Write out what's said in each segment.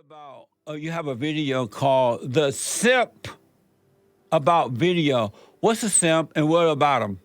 about you have a video called "The Simp About Video." What's a simp and what about him?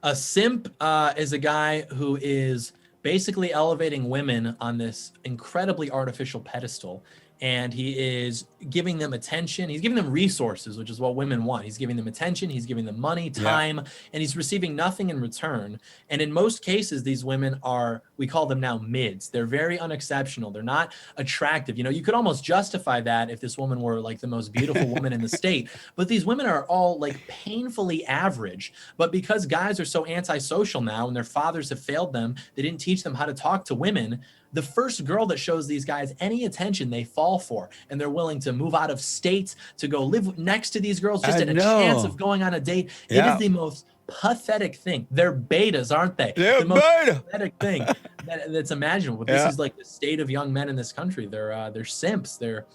A simp is a guy who is basically elevating women on this incredibly artificial pedestal. And he is giving them attention. He's giving them resources, which is what women want. He's giving them attention. He's giving them money, Yeah. time, and he's receiving nothing in return. And in most cases, these women are, we call them now mids. They're very unexceptional. They're not attractive. You know, you could almost justify that if this woman were like the most beautiful woman in the state. But these women are all like painfully average. But because guys are so antisocial now and their fathers have failed them, they didn't teach them how to talk to women. The first girl that shows these guys any attention, they fall for, and they're willing to move out of state to go live next to these girls just I at a chance know. of going on a date. It Yeah. is the most pathetic thing. They're betas, aren't they? They're the most beta. pathetic thing that's imaginable. Yeah. This is like the state of young men in this country. They're simps. They're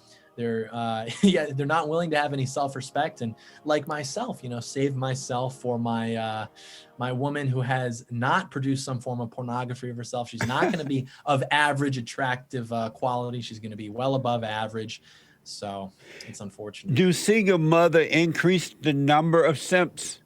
yeah, they're not willing to have any self-respect, and like myself, you know, save myself for my my woman who has not produced some form of pornography of herself. She's not going to be of average attractive quality. She's going to be well above average. So it's unfortunate. Do single mother increase the number of simps?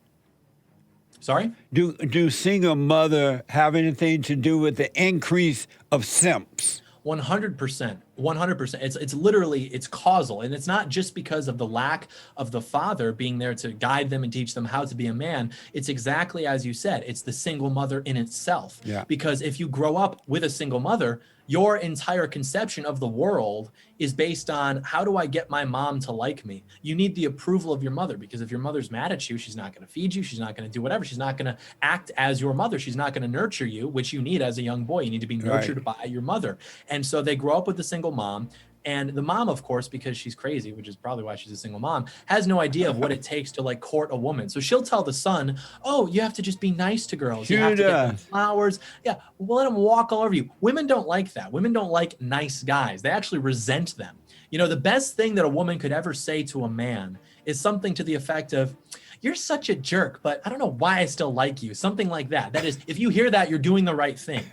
Sorry? Do single mother have anything to do with the increase of simps? 100%. 100%. It's literally, it's causal. And it's not just because of the lack of the father being there to guide them and teach them how to be a man. It's exactly as you said. It's the single mother in itself. Yeah. Because if you grow up with a single mother, your entire conception of the world is based on how do I get my mom to like me? You need the approval of your mother, because if your mother's mad at you, she's not going to feed you. She's not going to do whatever. She's not going to act as your mother. She's not going to nurture you, which you need as a young boy. You need to be nurtured by your mother. And so they grow up with a single mom. And the mom, of course, because she's crazy, which is probably why she's a single mom, has no idea of what it takes to like court a woman. So she'll tell the son, oh, you have to just be nice to girls. You have to get them flowers. Yeah, we'll let them walk all over you. Women don't like that. Women don't like nice guys. They actually resent them. You know, the best thing that a woman could ever say to a man is something to the effect of, you're such a jerk, but I don't know why I still like you. Something like that. That is, if you hear that, you're doing the right thing.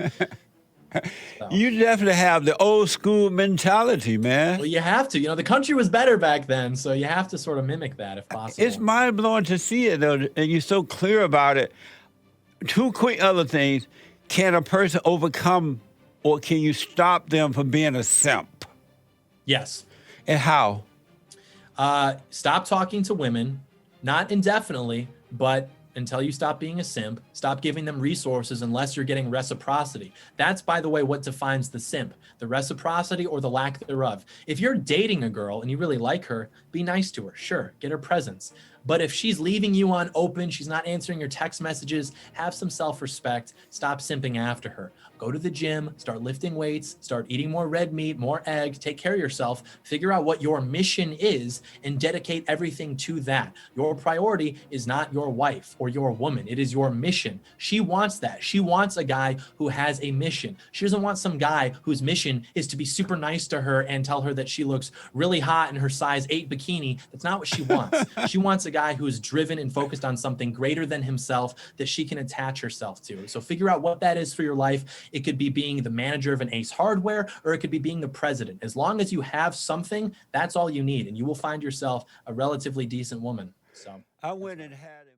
So. You definitely have the old school mentality, man. Well, you have to. You know, the country was better back then, so you have to sort of mimic that if possible. It's mind blowing to see it, though, and you're so clear about it. Two quick other things. Can a person overcome, or can you stop them from being a simp? Yes. And how? Stop talking to women, not indefinitely, but until you stop being a simp. Stop giving them resources unless you're getting reciprocity. That's, by the way, what defines the simp, the reciprocity or the lack thereof. If you're dating a girl and you really like her, be nice to her. Sure, get her presents. But if she's leaving you unopened, she's not answering your text messages, have some self-respect. Stop simping after her. Go to the gym, start lifting weights, start eating more red meat, more eggs, take care of yourself, figure out what your mission is, and dedicate everything to that. Your priority is not your wife or your woman. It is your mission. She wants that. She wants a guy who has a mission. She doesn't want some guy whose mission is to be super nice to her and tell her that she looks really hot in her size 8 bikini. That's not what she wants. She wants a guy who is driven and focused on something greater than himself that she can attach herself to. So figure out what that is for your life. It could be being the manager of an Ace Hardware, or it could be being the president. As long as you have something, that's all you need, and you will find yourself a relatively decent woman. So I went and had it.